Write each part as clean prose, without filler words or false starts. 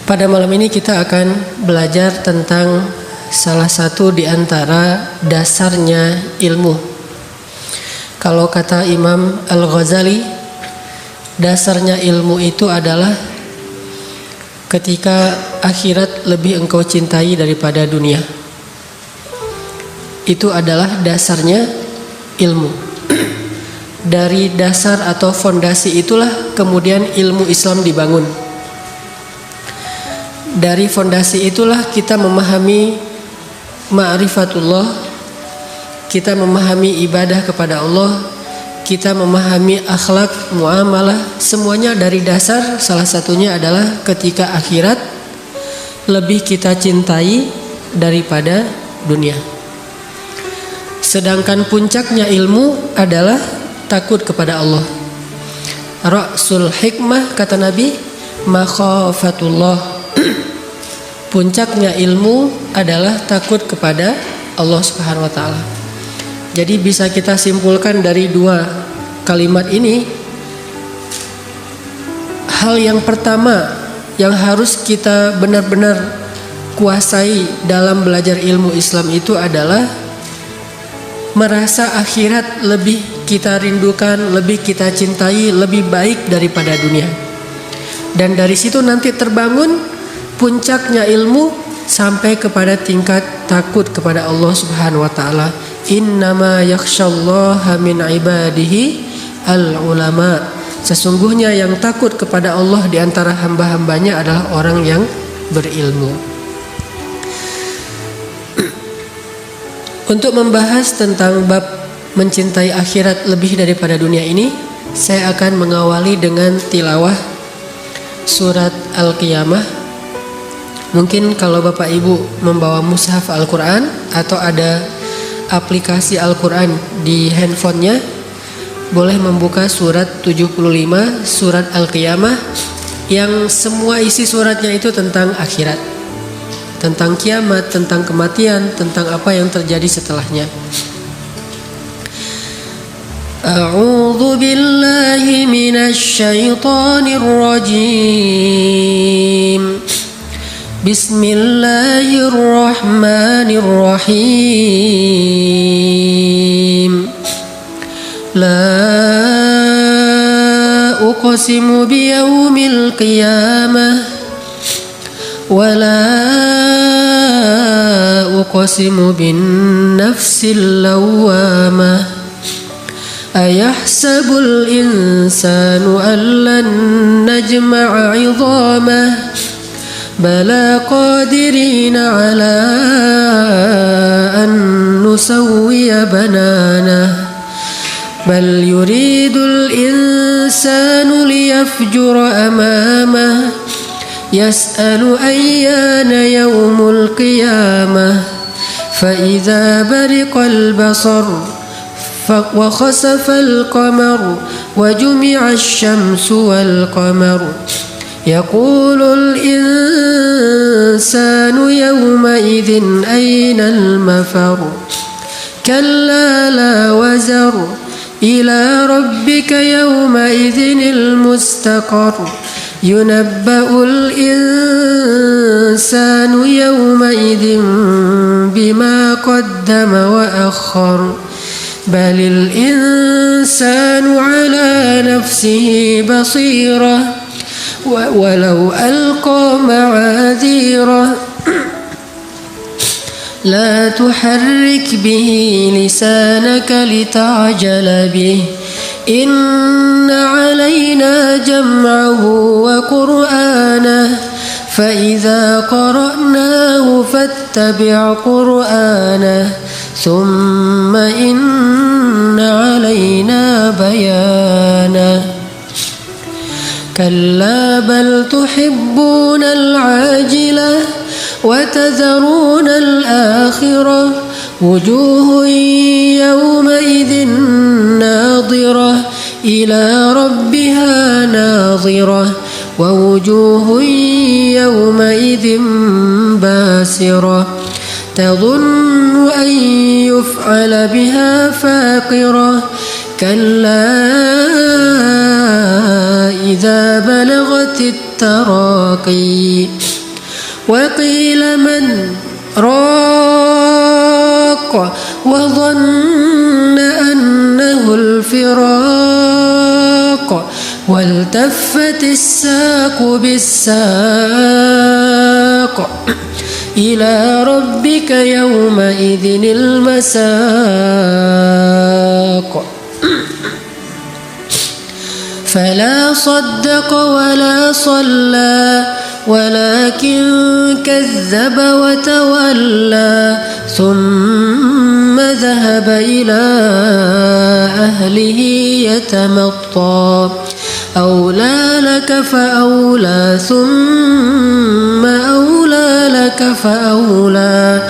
Pada malam ini kita akan belajar tentang salah satu di antara dasarnya ilmu. Kalau kata Imam Al-Ghazali, dasarnya ilmu itu adalah ketika akhirat lebih engkau cintai daripada dunia. Itu adalah dasarnya ilmu. Dari dasar atau fondasi itulah kemudian ilmu Islam dibangun. Dari fondasi itulah kita memahami ma'rifatullah, kita memahami ibadah kepada Allah, kita memahami akhlak, muamalah, semuanya dari dasar. Salah satunya adalah ketika akhirat lebih kita cintai daripada dunia. Sedangkan puncaknya ilmu adalah takut kepada Allah. Ra'sul hikmah, kata Nabi, makhafatullah. Puncaknya ilmu adalah takut kepada Allah Subhanahu wa taala. Jadi bisa kita simpulkan dari dua kalimat ini, hal yang pertama yang harus kita benar-benar kuasai dalam belajar ilmu Islam itu adalah merasa akhirat lebih kita rindukan, lebih kita cintai, lebih baik daripada dunia. Dan dari situ nanti terbangun puncaknya ilmu sampai kepada tingkat takut kepada Allah Subhanahu wa taala. Innama yakhsyallaha min ibadihi al-ulama. Sesungguhnya yang takut kepada Allah di antara hamba-hambanya adalah orang yang berilmu. Untuk membahas tentang bab mencintai akhirat lebih daripada dunia ini, saya akan mengawali dengan tilawah surat Al-Qiyamah. Mungkin kalau Bapak Ibu membawa mushaf Al-Quran atau ada aplikasi Al-Quran di handphonenya, boleh membuka surat 75, surat Al-Qiyamah, yang semua isi suratnya itu tentang akhirat, tentang kiamat, tentang kematian, tentang apa yang terjadi setelahnya. A'udzu billahi minasy syaithanir rajim. Bismillahirrahmanirrahim. La uqsimu biyaumil qiyamah wa la uqsimu bin nafsil lawwamah. Ayahsabul insanu an lan najma'a 'idhamah. Bala qadirina ala an nusawwiya bananah. Bal yuridul insanu liyafjura amamah. Yas'alu ayyana yawmul qiyamah. Fa idza bariqal basar wa khasafal qamar wa jumi'ash syamsu wal qamar. يقول الإنسان يومئذ أين المفر كلا لا وزر إلى ربك يومئذ المستقر ينبأ الإنسان يومئذ بما قدم وأخر بل الإنسان على نفسه بصيرة ولو ألقى معاذيره لا تحرك به لسانك لتعجل به إن علينا جمعه وقرآنه فإذا قرأناه فاتبع قرآنه ثم إن علينا بيانه كلا بل تحبون العاجلة وتذرون الآخرة وجوه يومئذ ناظرة إلى ربها ناظرة ووجوه يومئذ باسرة تظن أن يفعل بها فاقرة كلا إذا بلغت التراقي وقيل من راق وظن أنه الفراق والتفت الساق بالساق إلى ربك يومئذ المساق فلا صدق ولا صلى ولكن كذب وتولى ثم ذهب إلى أهله يتمطى أولى لك فأولى ثم أولى لك فأولى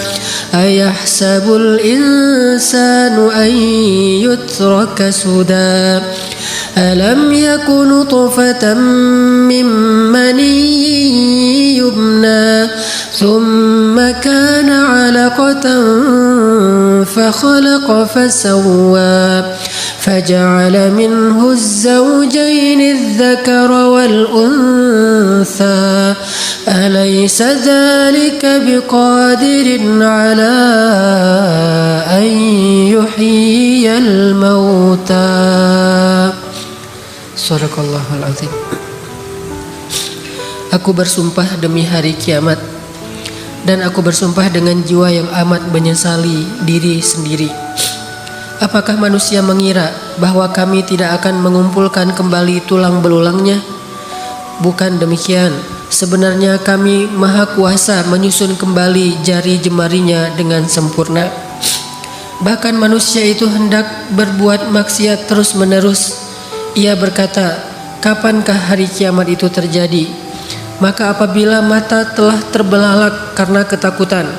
أيحسب الإنسان أن يترك سدى ألم يك نطفة من مني يمنى ثم كان علقة فخلق فسوى فجعل منه الزوجين الذكر والأنثى أليس ذلك بقادر على أن يحيي الموتى Sadaqallahul Azim. Aku bersumpah demi hari kiamat, dan aku bersumpah dengan jiwa yang amat menyesali diri sendiri. Apakah manusia mengira bahwa kami tidak akan mengumpulkan kembali tulang belulangnya? Bukan demikian. Sebenarnya kami maha kuasa menyusun kembali jari jemarinya dengan sempurna. Bahkan manusia itu hendak berbuat maksiat terus menerus. Ia berkata, kapankah hari kiamat itu terjadi? Maka apabila mata telah terbelalak karena ketakutan,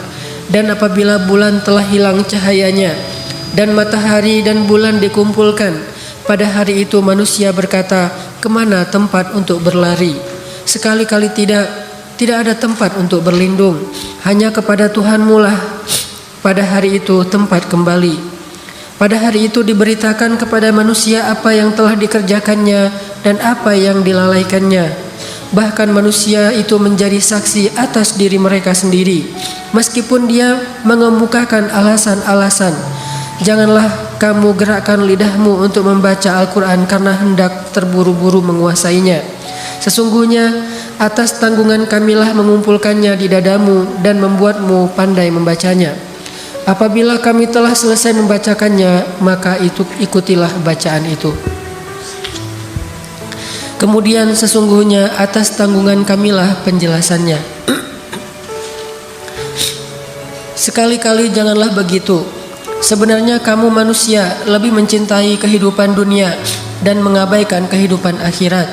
dan apabila bulan telah hilang cahayanya, dan matahari dan bulan dikumpulkan, pada hari itu manusia berkata, kemana tempat untuk berlari? Sekali-kali tidak ada tempat untuk berlindung. Hanya kepada Tuhanmu lah pada hari itu tempat kembali. Pada hari itu diberitakan kepada manusia apa yang telah dikerjakannya dan apa yang dilalaikannya. Bahkan manusia itu menjadi saksi atas diri mereka sendiri, meskipun dia mengemukakan alasan-alasan. Janganlah kamu gerakkan lidahmu untuk membaca Al-Quran karena hendak terburu-buru menguasainya. Sesungguhnya atas tanggungan kamilah mengumpulkannya di dadamu dan membuatmu pandai membacanya. Apabila kami telah selesai membacakannya, maka ikutilah bacaan itu. Kemudian sesungguhnya atas tanggungan kamilah penjelasannya. Sekali-kali janganlah begitu. Sebenarnya kamu manusia lebih mencintai kehidupan dunia dan mengabaikan kehidupan akhirat.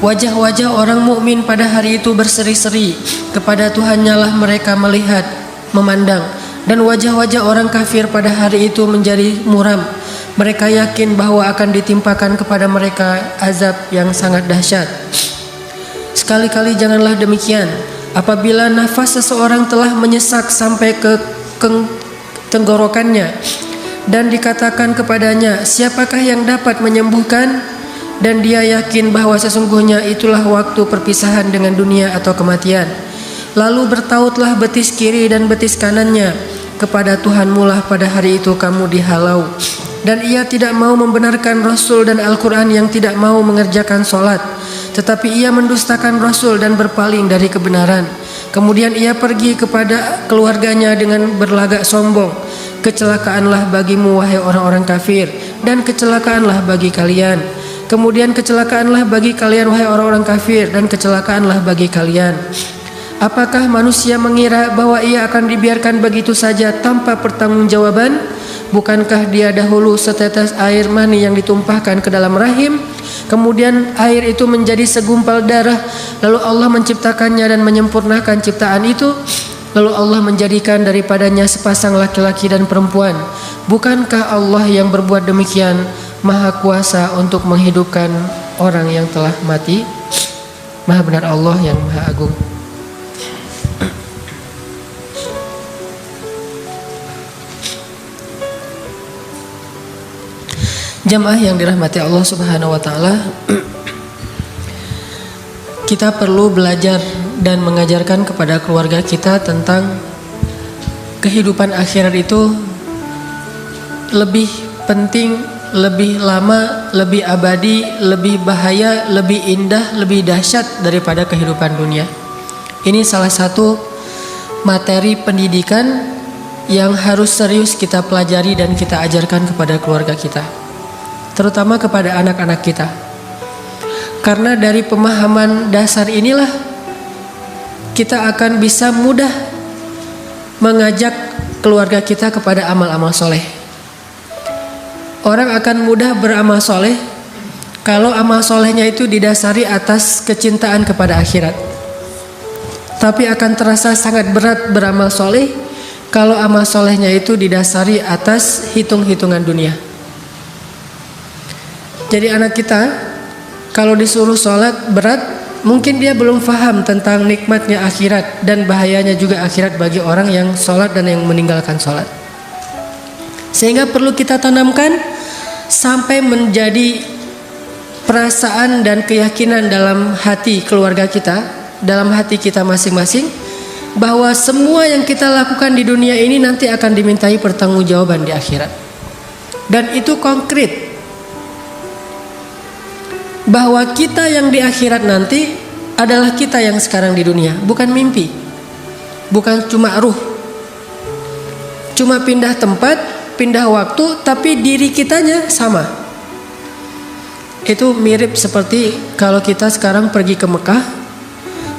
Wajah-wajah orang mukmin pada hari itu berseri-seri, kepada Tuhannya lah mereka melihat, memandang. Dan wajah-wajah orang kafir pada hari itu menjadi muram. Mereka yakin bahwa akan ditimpakan kepada mereka azab yang sangat dahsyat. Sekali-kali janganlah demikian. Apabila nafas seseorang telah menyesak sampai ke tenggorokannya dan dikatakan kepadanya, siapakah yang dapat menyembuhkan? Dan dia yakin bahwa sesungguhnya itulah waktu perpisahan dengan dunia atau kematian. Lalu bertautlah betis kiri dan betis kanannya. Kepada Tuhanmu lah pada hari itu kamu dihalau. Dan ia tidak mau membenarkan Rasul dan Al-Quran yang tidak mau mengerjakan sholat. Tetapi ia mendustakan Rasul dan berpaling dari kebenaran. Kemudian ia pergi kepada keluarganya dengan berlagak sombong. Kecelakaanlah bagimu wahai orang-orang kafir, dan kecelakaanlah bagi kalian. Kemudian kecelakaanlah bagi kalian wahai orang-orang kafir, dan kecelakaanlah bagi kalian. Apakah manusia mengira bahwa ia akan dibiarkan begitu saja tanpa pertanggungjawaban? Bukankah dia dahulu setetes air mani yang ditumpahkan ke dalam rahim, kemudian air itu menjadi segumpal darah, lalu Allah menciptakannya dan menyempurnakan ciptaan itu, lalu Allah menjadikan daripadanya sepasang laki-laki dan perempuan. Bukankah Allah yang berbuat demikian maha kuasa untuk menghidupkan orang yang telah mati? Maha benar Allah yang maha agung. Jamaah yang dirahmati Allah Subhanahu wa taala, kita perlu belajar dan mengajarkan kepada keluarga kita tentang kehidupan akhirat itu lebih penting, lebih lama, lebih abadi, lebih bahaya, lebih indah, lebih dahsyat daripada kehidupan dunia. Ini salah satu materi pendidikan yang harus serius kita pelajari dan kita ajarkan kepada keluarga kita, terutama kepada anak-anak kita. Karena dari pemahaman dasar inilah kita akan bisa mudah mengajak keluarga kita kepada amal-amal soleh. Orang akan mudah beramal soleh kalau amal solehnya itu didasari atas kecintaan kepada akhirat. Tapi akan terasa sangat berat beramal soleh kalau amal solehnya itu didasari atas hitung-hitungan dunia. Jadi anak kita kalau disuruh sholat berat, mungkin dia belum paham tentang nikmatnya akhirat dan bahayanya juga akhirat bagi orang yang sholat dan yang meninggalkan sholat. Sehingga perlu kita tanamkan sampai menjadi perasaan dan keyakinan dalam hati keluarga kita, dalam hati kita masing-masing, bahwa semua yang kita lakukan di dunia ini nanti akan dimintai pertanggungjawaban di akhirat. Dan itu konkret, bahwa kita yang di akhirat nanti adalah kita yang sekarang di dunia, bukan mimpi, bukan cuma ruh, cuma pindah tempat, pindah waktu, tapi diri kitanya sama. Itu mirip seperti kalau kita sekarang pergi ke Mekah,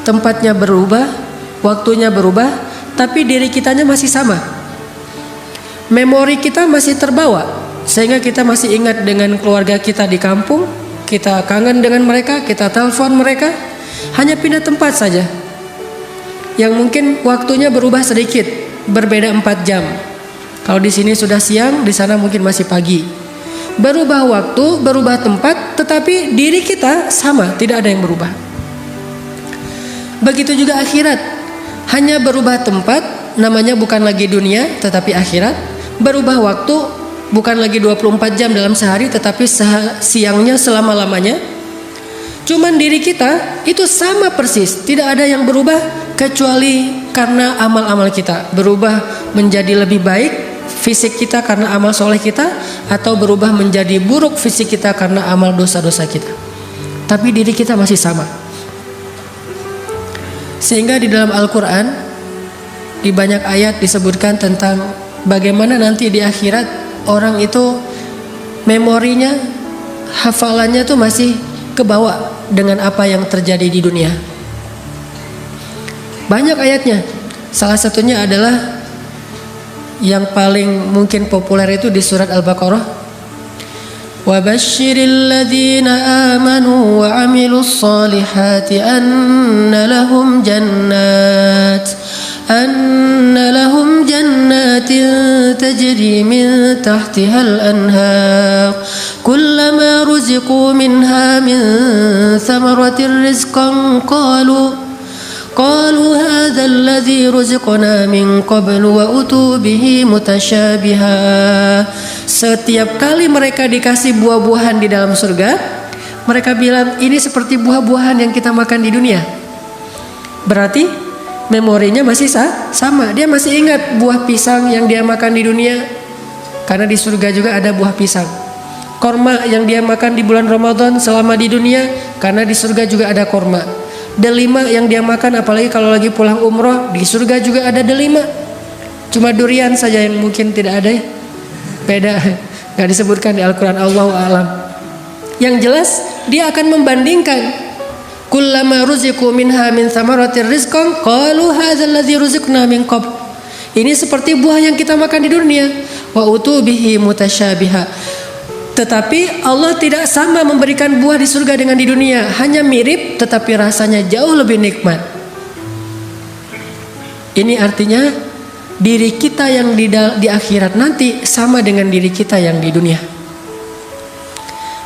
tempatnya berubah, waktunya berubah, tapi diri kitanya masih sama. Memori kita masih terbawa, sehingga kita masih ingat dengan keluarga kita di kampung, kita kangen dengan mereka, kita telepon mereka, hanya pindah tempat saja. Yang mungkin waktunya berubah sedikit, berbeda 4 jam. Kalau di sini sudah siang, di sana mungkin masih pagi. Berubah waktu, berubah tempat, tetapi diri kita sama, tidak ada yang berubah. Begitu juga akhirat, hanya berubah tempat, namanya bukan lagi dunia, tetapi akhirat. Berubah waktu, bukan lagi 24 jam dalam sehari, tetapi siangnya selama-lamanya. Cuman diri kita itu sama persis, tidak ada yang berubah kecuali karena amal-amal kita berubah menjadi lebih baik fisik kita karena amal soleh kita, atau berubah menjadi buruk fisik kita karena amal dosa-dosa kita. Tapi diri kita masih sama. Sehingga di dalam Al-Quran di banyak ayat disebutkan tentang bagaimana nanti di akhirat orang itu memorinya, hafalannya tuh masih kebawa dengan apa yang terjadi di dunia. Banyak ayatnya. Salah satunya adalah yang paling mungkin populer itu di surat Al-Baqarah. Wa basyiril ladzina amanu wa amilus solihati anna lahum jannatin tajri min tahtihal anhar kullama ruziqu minha min thamaratir rizqan qalu hadha alladhi ruziqna min qablu wa utu bihi mutasyabiha. Setiap kali mereka dikasih buah-buahan di dalam surga, mereka bilang ini seperti buah-buahan yang kita makan di dunia. Berarti memorinya masih sama. Dia masih ingat buah pisang yang dia makan di dunia, karena di surga juga ada buah pisang. Korma yang dia makan di bulan Ramadan selama di dunia, karena di surga juga ada korma. Delima yang dia makan, apalagi kalau lagi pulang umroh, di surga juga ada delima. Cuma durian saja yang mungkin tidak ada, beda, nggak disebutkan di Al-Quran. Allahu a'lam. Yang jelas dia akan membandingkan. Kullama ruziqu minha min thamaratir rizqan qalu hadzal ladzi ruziqna min qabl. Ini seperti buah yang kita makan di dunia. Wa utu bihi mutasyabiha. Tetapi Allah tidak sama memberikan buah di surga dengan di dunia. Hanya mirip, tetapi rasanya jauh lebih nikmat. Ini artinya diri kita yang di akhirat nanti sama dengan diri kita yang di dunia.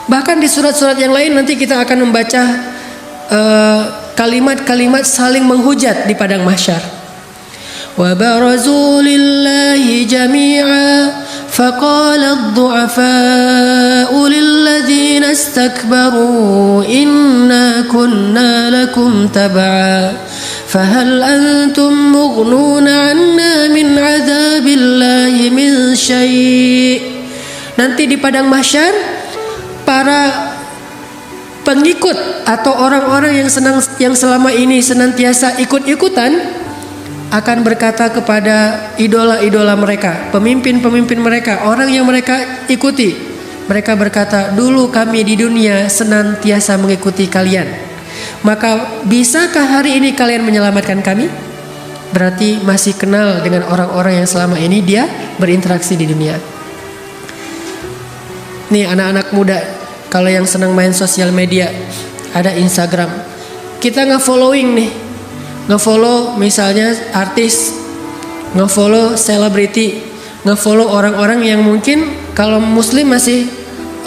Bahkan di surat-surat yang lain nanti kita akan membaca kalimat-kalimat saling menghujat di padang mahsyar. Wa barazu lillahi jami'a faqala ad-du'afa'u lilladzina istakbaru inna kunna lakum tab'a fahal antum mughnuna 'anna min 'adzabillahi min syai'. Nanti di padang mahsyar para pengikut atau orang-orang yang selama ini senantiasa ikut-ikutan akan berkata kepada idola-idola mereka, pemimpin-pemimpin mereka, orang yang mereka ikuti. Mereka berkata, dulu kami di dunia senantiasa mengikuti kalian. Maka bisakah hari ini kalian menyelamatkan kami? Berarti masih kenal dengan orang-orang yang selama ini dia berinteraksi di dunia. Nih anak-anak muda, kalau yang senang main sosial media, ada Instagram. Kita nge-following nih. Nge-follow misalnya artis, nge-follow selebriti, nge-follow orang-orang yang mungkin kalau muslim masih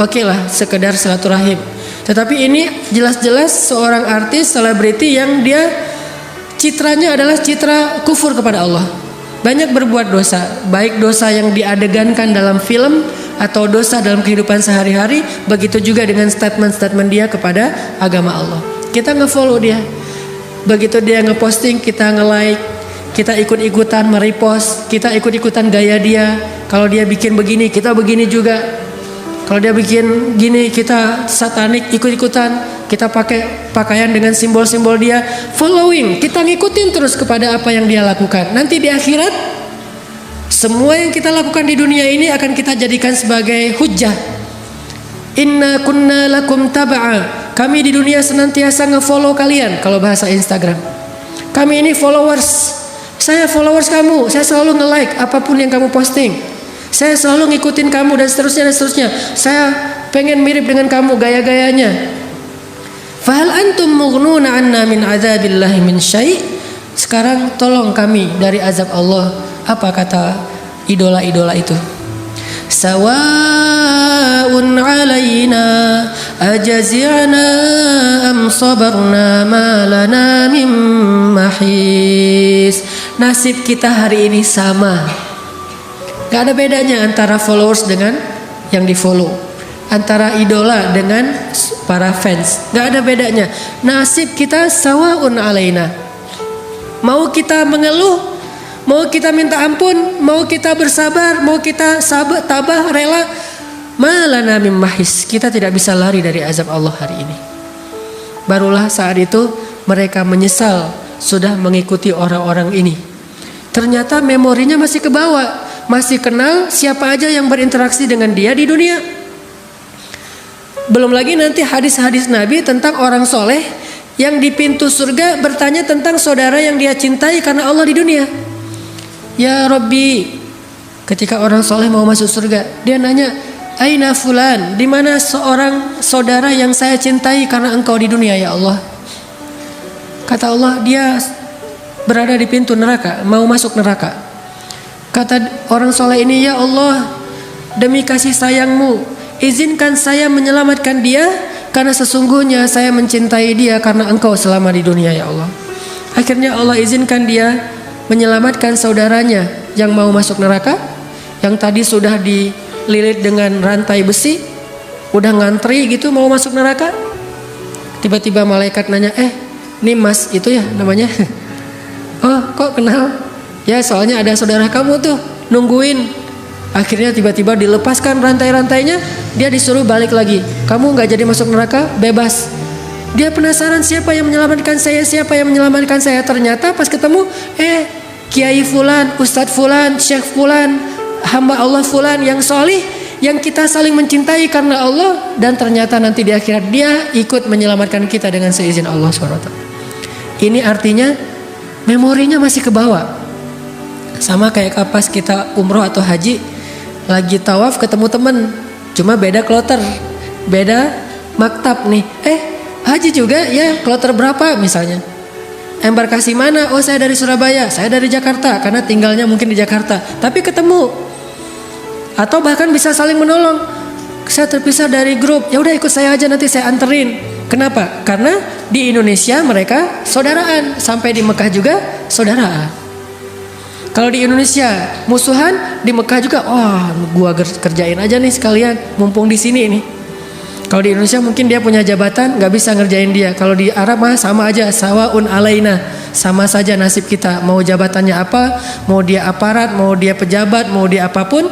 oke lah, sekedar silaturahim. Tetapi ini jelas-jelas seorang artis, selebriti yang dia citranya adalah citra kufur kepada Allah. Banyak berbuat dosa, baik dosa yang diadegankan dalam film atau dosa dalam kehidupan sehari-hari. Begitu juga dengan statement-statement dia kepada agama Allah. Kita nge-follow dia. Begitu dia ngeposting, kita nge-like, kita ikut-ikutan merepost, kita ikut-ikutan gaya dia. Kalau dia bikin begini, kita begini juga. Kalau dia bikin gini, kita satanik ikut-ikutan. Kita pakai pakaian dengan simbol-simbol dia, following. Kita ngikutin terus kepada apa yang dia lakukan. Nanti di akhirat, semua yang kita lakukan di dunia ini akan kita jadikan sebagai hujjah. Inna kunna lakum tab'a. Kami di dunia senantiasa nge-follow kalian. Kalau bahasa Instagram, kami ini followers. Saya followers kamu. Saya selalu nge-like apapun yang kamu posting. Saya selalu ngikutin kamu dan seterusnya dan seterusnya. Saya pengen mirip dengan kamu gaya-gayanya. Fahal antum mughnuna 'anna min 'adzabillahi min syai'. Sekarang tolong kami dari azab Allah. Apa kata idola-idola itu? Sawa'un 'alaina ajazi'na am sabarna ma lana min mahis. Nasib kita hari ini sama. Gak ada bedanya antara followers dengan yang di follow, antara idola dengan para fans. Gak ada bedanya. Nasib kita sawa'un 'alaina. Mau kita mengeluh, mau kita minta ampun, mau kita bersabar, mau kita sabar, tabah, rela, malana mim mahis. Kita tidak bisa lari dari azab Allah hari ini. Barulah saat itu mereka menyesal sudah mengikuti orang-orang ini. Ternyata memorinya masih kebawa, masih kenal siapa aja yang berinteraksi dengan dia di dunia. Belum lagi nanti hadis-hadis Nabi tentang orang soleh yang di pintu surga bertanya tentang saudara yang dia cintai karena Allah di dunia. Ya Rabbi, ketika orang soleh mau masuk surga, dia nanya, Aina fulan, di mana seorang saudara yang saya cintai karena engkau di dunia ya Allah? Kata Allah, dia berada di pintu neraka, mau masuk neraka. Kata orang soleh ini, ya Allah, demi kasih sayangmu, izinkan saya menyelamatkan dia, karena sesungguhnya saya mencintai dia karena engkau selama di dunia ya Allah. Akhirnya Allah izinkan dia menyelamatkan saudaranya yang mau masuk neraka, yang tadi sudah dililit dengan rantai besi, udah ngantri gitu mau masuk neraka. Tiba-tiba malaikat nanya, ini mas itu ya namanya? Oh kok kenal? Ya soalnya ada saudara kamu tuh nungguin. Akhirnya tiba-tiba dilepaskan rantai-rantainya, dia disuruh balik lagi. Kamu gak jadi masuk neraka, bebas. Dia penasaran siapa yang menyelamatkan saya, siapa yang menyelamatkan saya. Ternyata pas ketemu, Kiai Fulan, Ustadz Fulan, Syekh Fulan, hamba Allah Fulan yang solih, yang kita saling mencintai karena Allah. Dan ternyata nanti di akhirat dia ikut menyelamatkan kita dengan seizin Allah SWT. Ini artinya memorinya masih ke bawah. Sama kayak pas kita umroh atau haji, lagi tawaf ketemu temen, cuma beda kloter, beda maktab nih. Haji juga ya, kloter berapa misalnya? Embarkasi mana? Oh saya dari Surabaya, saya dari Jakarta, karena tinggalnya mungkin di Jakarta. Tapi ketemu, atau bahkan bisa saling menolong. Saya terpisah dari grup, ya udah ikut saya aja nanti saya anterin. Kenapa? Karena di Indonesia mereka saudaraan, sampai di Mekah juga saudaraan. Kalau di Indonesia musuhan, di Mekah juga, wah gua kerjain aja nih sekalian, mumpung di sini ini. Kalau di Indonesia mungkin dia punya jabatan, nggak bisa ngerjain dia. Kalau di Arab mah sama aja, sawaun alaina, sama saja nasib kita. Mau jabatannya apa, mau dia aparat, mau dia pejabat, mau dia apapun,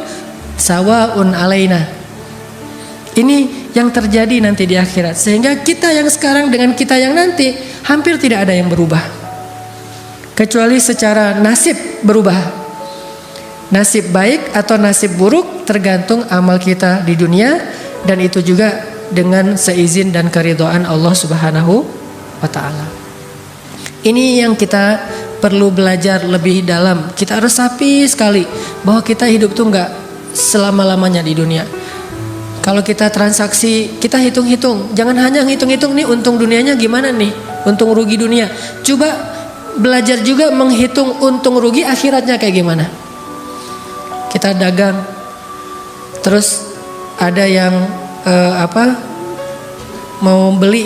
sawaun alaina. Ini yang terjadi nanti di akhirat. Sehingga kita yang sekarang dengan kita yang nanti hampir tidak ada yang berubah, kecuali secara nasib berubah. Nasib baik atau nasib buruk tergantung amal kita di dunia, dan itu juga dengan seizin dan keridhaan Allah Subhanahu wa taala. Ini yang kita perlu belajar lebih dalam. Kita resapi sekali bahwa kita hidup tuh enggak selama-lamanya di dunia. Kalau kita transaksi, kita hitung-hitung. Jangan hanya hitung-hitung nih untung dunianya gimana nih, untung rugi dunia. Coba belajar juga menghitung untung rugi akhiratnya kayak gimana. Kita dagang, terus ada yang mau beli.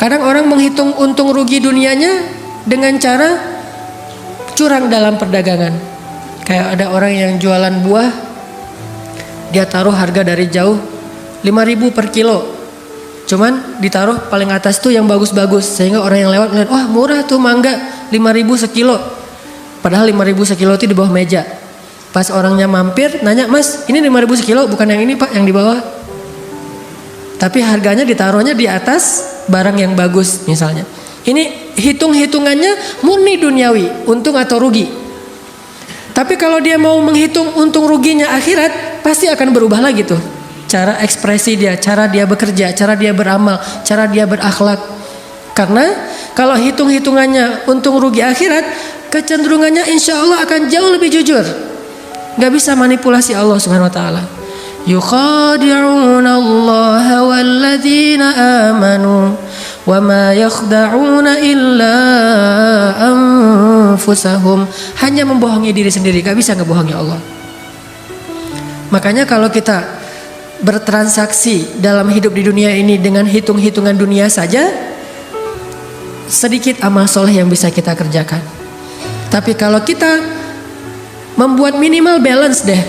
Kadang orang menghitung untung rugi dunianya dengan cara curang dalam perdagangan. Kayak ada orang yang jualan buah, dia taruh harga dari jauh 5.000 per kilo, cuman ditaruh paling atas tuh yang bagus-bagus, sehingga orang yang lewat ngeliat, wah murah tuh mangga 5.000 sekilo. Padahal 5.000 sekilo itu di bawah meja. Pas orangnya mampir nanya, mas ini 5.000 sekilo, bukan yang ini pak, yang di bawah. Tapi harganya ditaruhnya di atas barang yang bagus misalnya. Ini hitung-hitungannya murni duniawi, untung atau rugi. Tapi kalau dia mau menghitung untung ruginya akhirat, pasti akan berubah lagi tuh. Cara ekspresi dia, cara dia bekerja, cara dia beramal, cara dia berakhlak. Karena kalau hitung-hitungannya untung rugi akhirat, kecenderungannya insya Allah akan jauh lebih jujur. Gak bisa manipulasi Allah Subhanahu wa taala. Yukhadi'una Allah walladzina amanu wa ma yakhda'una illa anfusahum. Hanya membohongi diri sendiri, gak bisa ngebohongi Allah. Makanya kalau kita bertransaksi dalam hidup di dunia ini dengan hitung-hitungan dunia saja, sedikit amal soleh yang bisa kita kerjakan. Tapi kalau kita membuat minimal balance deh,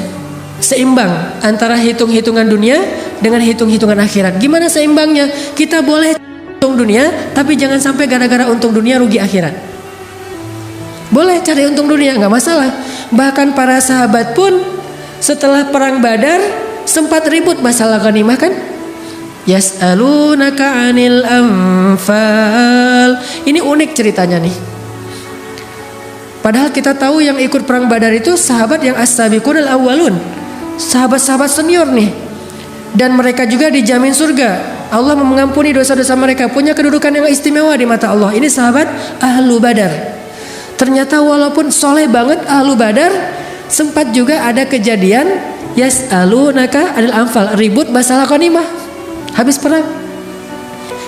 seimbang antara hitung-hitungan dunia dengan hitung-hitungan akhirat. Gimana seimbangnya? Kita boleh untung dunia, tapi jangan sampai gara-gara untung dunia rugi akhirat. Boleh cari untung dunia, nggak masalah. Bahkan para sahabat pun setelah perang Badar sempat ribut masalah ghanimah kan? Yas'alunaka 'anil anfal. Ini unik ceritanya nih. Padahal kita tahu yang ikut perang Badar itu sahabat yang as-sabiqunal awwalun, sahabat-sahabat senior nih, dan mereka juga dijamin surga. Allah mengampuni dosa-dosa mereka, punya kedudukan yang istimewa di mata Allah. Ini sahabat ahlu Badar. Ternyata walaupun soleh banget ahlu Badar, sempat juga ada kejadian yas'alunaka 'anil anfal, ribut masalah ghanimah habis perang.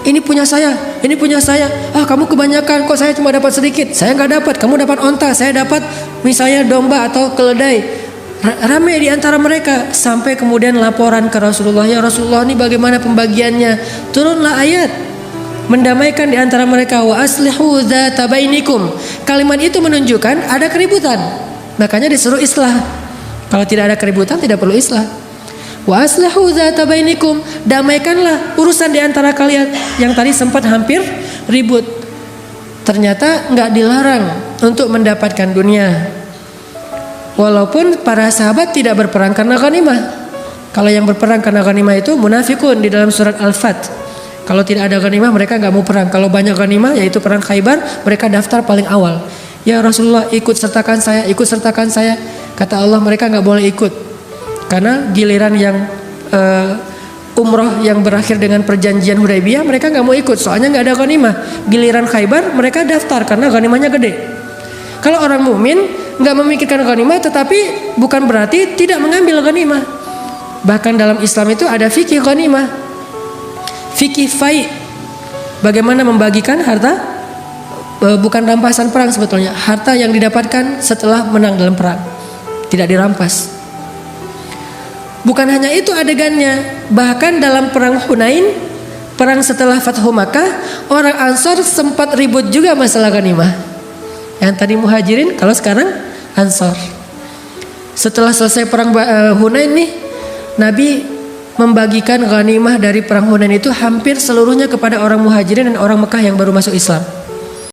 Ini punya saya, ini punya saya. Ah kamu kebanyakan, kok saya cuma dapat sedikit. Saya nggak dapat, kamu dapat onta, saya dapat misalnya domba atau keledai. Rame di antara mereka, sampai kemudian laporan ke Rasulullah, ya Rasulullah ini bagaimana pembagiannya? Turunlah ayat mendamaikan di antara mereka, wa aslihu dzata bainikum. Kalimat itu menunjukkan ada keributan, makanya disuruh islah. Kalau tidak ada keributan tidak perlu islah. Wa aslihu dzata bainikum, damaikanlah urusan di antara kalian yang tadi sempat hampir ribut. Ternyata enggak dilarang untuk mendapatkan dunia. Walaupun para sahabat tidak berperang karena ghanimah. Kalau yang berperang karena ghanimah itu munafikun di dalam surat Al-Fat. Kalau tidak ada ghanimah mereka enggak mau perang. Kalau banyak ghanimah yaitu perang Khaybar, mereka daftar paling awal. Ya Rasulullah ikut sertakan saya, ikut sertakan saya. Kata Allah mereka enggak boleh ikut. Karena giliran yang umroh yang berakhir dengan perjanjian Hudaybiyah mereka nggak mau ikut, soalnya nggak ada ghanimah. Giliran Khaybar mereka daftar karena ghanimahnya gede. Kalau orang mukmin nggak memikirkan ghanimah, tetapi bukan berarti tidak mengambil ghanimah. Bahkan dalam Islam itu ada fikih ghanimah, fikih fai, bagaimana membagikan harta, bukan rampasan perang sebetulnya, harta yang didapatkan setelah menang dalam perang tidak dirampas. Bukan hanya itu adegannya, bahkan dalam perang Hunain, perang setelah Fathu Makkah, orang Ansor sempat ribut juga masalah ghanimah. Yang tadi muhajirin, kalau sekarang Ansar. Setelah selesai perang Hunain nih, Nabi membagikan ghanimah dari perang Hunain itu hampir seluruhnya kepada orang Muhajirin dan orang Mekah yang baru masuk Islam.